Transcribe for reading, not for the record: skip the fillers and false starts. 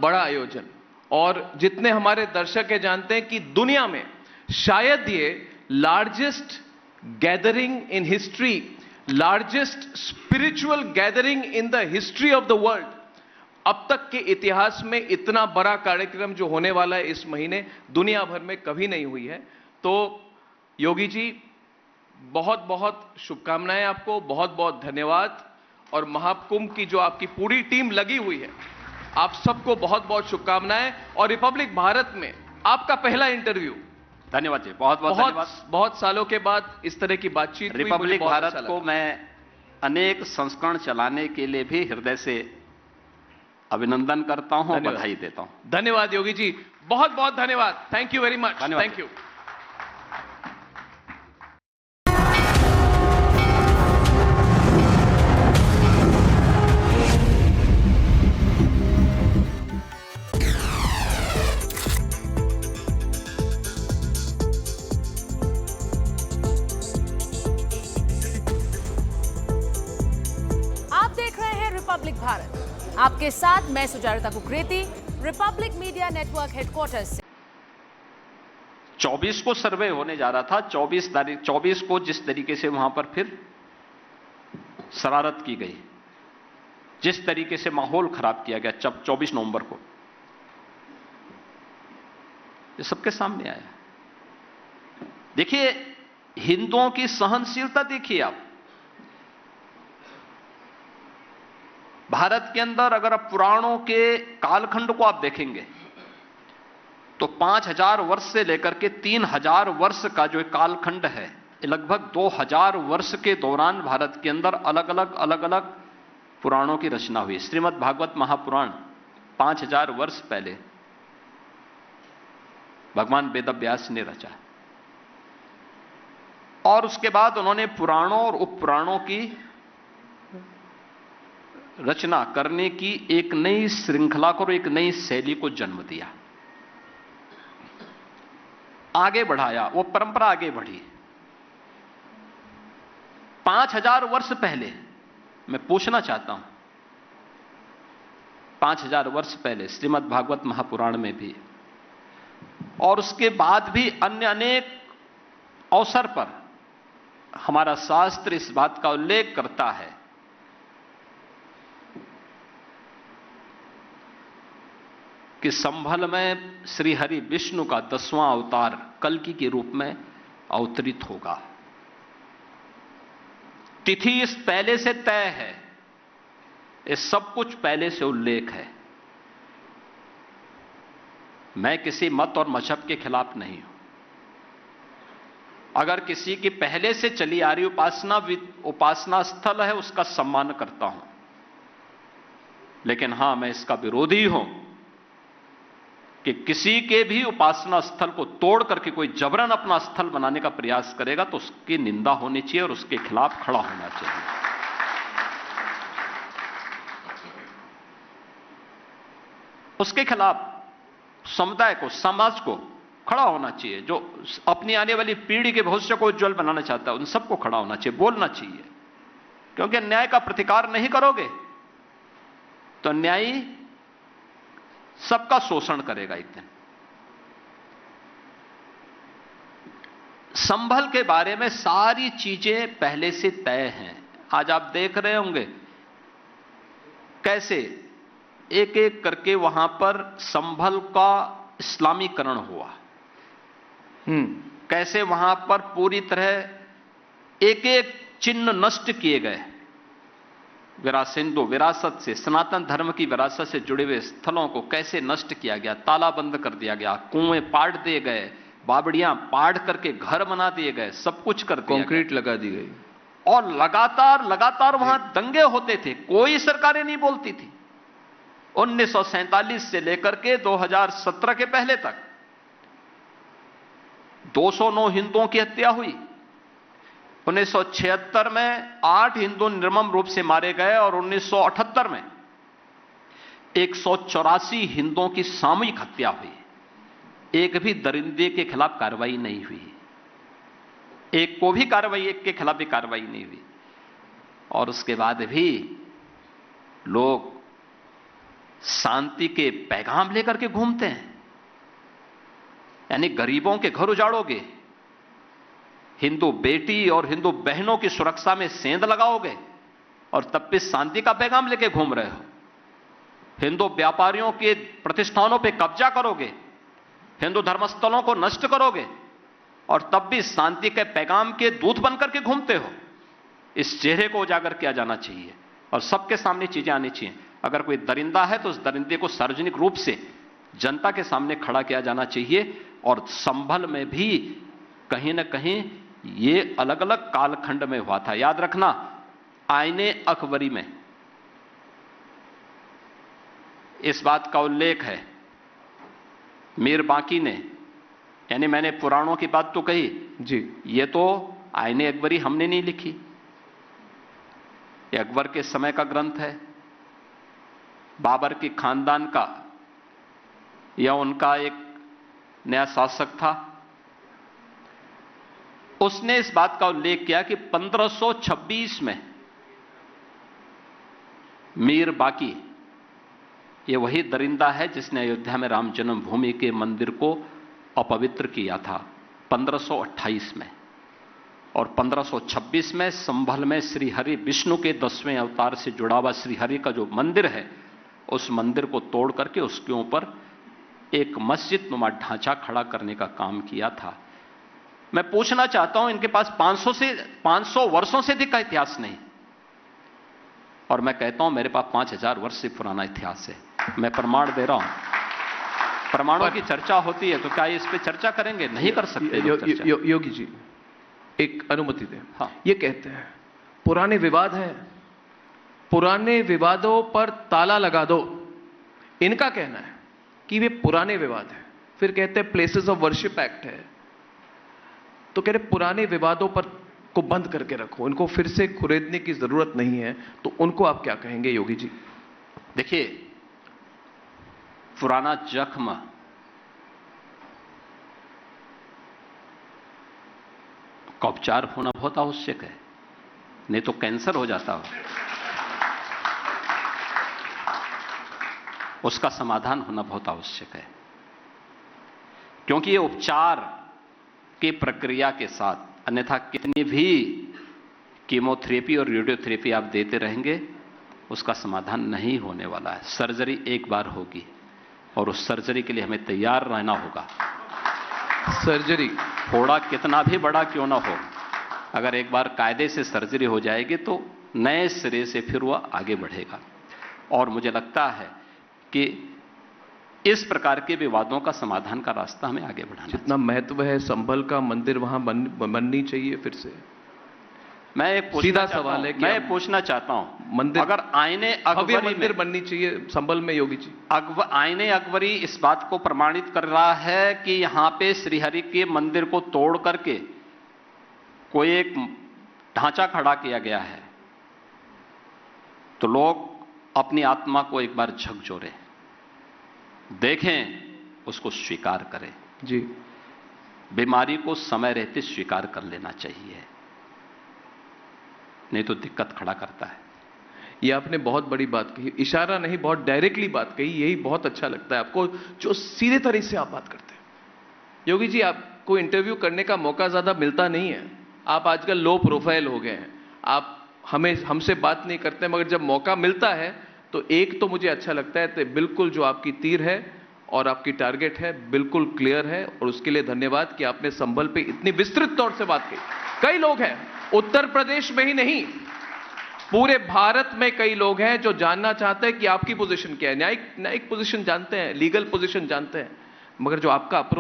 बड़ा आयोजन, और जितने हमारे दर्शक है जानते हैं कि दुनिया में शायद ये largest gathering in history, largest spiritual gathering in the history of the world, अब तक के इतिहास में इतना बड़ा कार्यक्रम जो होने वाला है इस महीने, दुनिया भर में कभी नहीं हुई है। तो योगी जी, बहुत बहुत शुभकामनाएं आपको, बहुत बहुत धन्यवाद। और महाकुंभ की जो आपकी पूरी टीम लगी हुई है, आप सबको बहुत बहुत शुभकामनाएं। और रिपब्लिक भारत में आपका पहला इंटरव्यू, धन्यवाद जी, बहुत बहुत धन्यवाद। बहुत सालों के बाद इस तरह की बातचीत हुई, रिपब्लिक मुझे बहुत भारत अच्छा को लगा। मैं अनेक संस्करण चलाने के लिए भी हृदय से अभिनंदन करता हूं, धन्यवाद। बधाई देता हूं। धन्यवाद योगी जी, बहुत बहुत धन्यवाद। Thank you very much. धन्यवाद। Thank you. आप देख रहे हैं रिपब्लिक भारत, आपके साथ मैं Sujata Kukreti, republic media network headquarters से। 24 को सर्वे होने जा रहा था, 24 को जिस तरीके से वहां पर फिर शरारत की गई, जिस तरीके से माहौल खराब किया गया 24 नवंबर को, ये सबके सामने आया। देखिए, हिंदुओं की सहनशीलता देखिए आप। भारत के अंदर अगर आप पुराणों के कालखंड को आप देखेंगे तो 5000 वर्ष से लेकर के 3000 वर्ष का जो कालखंड है, लगभग 2000 वर्ष के दौरान भारत के अंदर अलग अलग पुराणों की रचना हुई। श्रीमद् भागवत महापुराण 5000 वर्ष पहले भगवान वेदव्यास ने रचा, और उसके बाद उन्होंने पुराणों और उपपुराणों की रचना करने की एक नई श्रृंखला को और एक नई शैली को जन्म दिया, आगे बढ़ाया, वो परंपरा आगे बढ़ी। 5000 वर्ष पहले, मैं पूछना चाहता हूं, 5000 वर्ष पहले श्रीमद् भागवत महापुराण में भी और उसके बाद भी अन्य अनेक अवसर पर हमारा शास्त्र इस बात का उल्लेख करता है कि संभल में श्री हरि विष्णु का 10वां अवतार कल्कि के रूप में अवतरित होगा। तिथि इस पहले से तय है, ये सब कुछ पहले से उल्लेख है। मैं किसी मत और मजहब के खिलाफ नहीं हूं। अगर किसी की पहले से चली आ रही उपासना स्थल है, उसका सम्मान करता हूं, लेकिन हां, मैं इसका विरोधी हूं कि किसी के भी उपासना स्थल को तोड़ करके कोई जबरन अपना स्थल बनाने का प्रयास करेगा तो उसकी निंदा होनी चाहिए और उसके खिलाफ खड़ा होना चाहिए। उसके खिलाफ समुदाय को, समाज को खड़ा होना चाहिए। जो अपनी आने वाली पीढ़ी के भविष्य को उज्जवल बनाना चाहता है, उन सबको खड़ा होना चाहिए, बोलना चाहिए। क्योंकि न्याय का प्रतिकार नहीं करोगे तो न्यायी सबका शोषण करेगा एक दिन। संभल के बारे में सारी चीजें पहले से तय हैं। आज आप देख रहे होंगे कैसे एक एक करके वहां पर संभल का इस्लामीकरण हुआ, कैसे वहां पर पूरी तरह एक एक चिन्ह नष्ट किए गए। हिंदू विरासत से, सनातन धर्म की विरासत से जुड़े हुए स्थलों को कैसे नष्ट किया गया, तालाबंद कर दिया गया, कुएं पाट दिए गए, बावड़ियां पाट करके घर बना दिए गए, सब कुछ कर दिया, कंक्रीट लगा दी गई। और लगातार वहां दंगे होते थे, कोई सरकारें नहीं बोलती थी। 1947 से लेकर के 2017 के पहले तक 209 हिंदुओं की हत्या हुई। 1976 में 8 हिंदू निर्मम रूप से मारे गए और 1978 में 184 हिंदुओं की सामूहिक हत्या हुई। एक भी दरिंदे के खिलाफ कार्रवाई नहीं हुई, एक के खिलाफ भी कार्रवाई नहीं हुई। और उसके बाद भी लोग शांति के पैगाम लेकर के घूमते हैं। यानी गरीबों के घर उजाड़ोगे, हिंदू बेटी और हिंदू बहनों की सुरक्षा में सेंध लगाओगे और तब भी शांति का पैगाम लेके घूम रहे हो। हिंदू व्यापारियों के प्रतिष्ठानों पे कब्जा करोगे, हिंदू धर्मस्थलों को नष्ट करोगे और तब भी शांति के पैगाम के दूत बनकर के घूमते हो। इस चेहरे को उजागर किया जाना चाहिए और सबके सामने चीजें आनी चाहिए। अगर कोई दरिंदा है तो उस दरिंदे को सार्वजनिक रूप से जनता के सामने खड़ा किया जाना चाहिए। और संभल में भी कहीं ना कहीं ये अलग अलग कालखंड में हुआ था। याद रखना, आईने अकबरी में इस बात का उल्लेख है। मीर बाकी ने, यानी मैंने पुराणों की बात तो कही जी, ये तो आईने अकबरी हमने नहीं लिखी, ये अकबर के समय का ग्रंथ है। बाबर की खानदान का या उनका एक नया शासक था, उसने इस बात का उल्लेख किया कि 1526 में मीर बाकी, ये वही दरिंदा है जिसने अयोध्या में राम जन्मभूमि के मंदिर को अपवित्र किया था 1528 में। और 1526 में संभल में श्रीहरि विष्णु के 10वें अवतार से जुड़ा हुआ श्रीहरि का जो मंदिर है, उस मंदिर को तोड़ करके उसके ऊपर एक मस्जिद नुमा ढांचा खड़ा करने का काम किया था। मैं पूछना चाहता हूं, इनके पास 500 वर्षों से अधिक का इतिहास नहीं, और मैं कहता हूं मेरे पास 5000 वर्ष से पुराना इतिहास है। मैं प्रमाण दे रहा हूं। प्रमाणों की चर्चा होती है तो क्या इस पे चर्चा करेंगे? नहीं कर सकते। योगी जी एक अनुमति दें। हाँ। ये कहते हैं पुराने विवाद हैं, पुराने विवादों पर ताला लगा दो। इनका कहना है कि वे पुराने विवाद हैं। फिर कहते हैं प्लेसेस ऑफ वर्शिप एक्ट है, तो कह रहे पुराने विवादों पर को बंद करके रखो, इनको फिर से खुरेदने की जरूरत नहीं है। तो उनको आप क्या कहेंगे योगी जी? देखिए, पुराना जख्म का उपचार होना बहुत आवश्यक है, नहीं तो कैंसर हो जाता हो। उसका समाधान होना बहुत आवश्यक है, क्योंकि ये उपचार की प्रक्रिया के साथ, अन्यथा कितनी भी कीमोथेरेपी और रेडियोथेरेपी आप देते रहेंगे, उसका समाधान नहीं होने वाला है। सर्जरी एक बार होगी और उस सर्जरी के लिए हमें तैयार रहना होगा। सर्जरी थोड़ा कितना भी बड़ा क्यों ना हो, अगर एक बार कायदे से सर्जरी हो जाएगी तो नए सिरे से फिर वह आगे बढ़ेगा। और मुझे लगता है कि इस प्रकार के विवादों का समाधान का रास्ता हमें आगे बढ़ाना है। जितना महत्व है संभल का मंदिर वहां बननी चाहिए फिर से। मैं एक सीधा सवाल है कि मैं पूछना चाहता हूं, मंदिर अगर आईने अकबरी मंदिर बननी चाहिए संभल में योगी जी? आईने अकबरी इस बात को प्रमाणित कर रहा है कि यहां पे श्रीहरि के मंदिर को तोड़ करके कोई एक ढांचा खड़ा किया गया है, तो लोग अपनी आत्मा को एक बार झकझोरें, देखें, उसको स्वीकार करें। जी, बीमारी को समय रहते स्वीकार कर लेना चाहिए, नहीं तो दिक्कत खड़ा करता है। ये आपने बहुत बड़ी बात कही, इशारा नहीं बहुत डायरेक्टली बात कही। यही बहुत अच्छा लगता है आपको, जो सीधे तरीके से आप बात करते हैं। योगी जी, आपको इंटरव्यू करने का मौका ज्यादा मिलता नहीं है, आप आजकल लो प्रोफाइल हो गए हैं, आप हमसे बात नहीं करते, मगर जब मौका मिलता है तो एक तो मुझे अच्छा लगता है, तो बिल्कुल जो आपकी तीर है और आपकी टारगेट है बिल्कुल क्लियर है, और उसके लिए धन्यवाद कि आपने संभल पे इतनी विस्तृत तौर से बात की। कई लोग हैं उत्तर प्रदेश में ही नहीं, पूरे भारत में कई लोग हैं जो जानना चाहते हैं कि आपकी पोजीशन क्या है। न्यायिक पोजीशन जानते हैं, लीगल पोजीशन जानते हैं, मगर जो आपका अप्रोच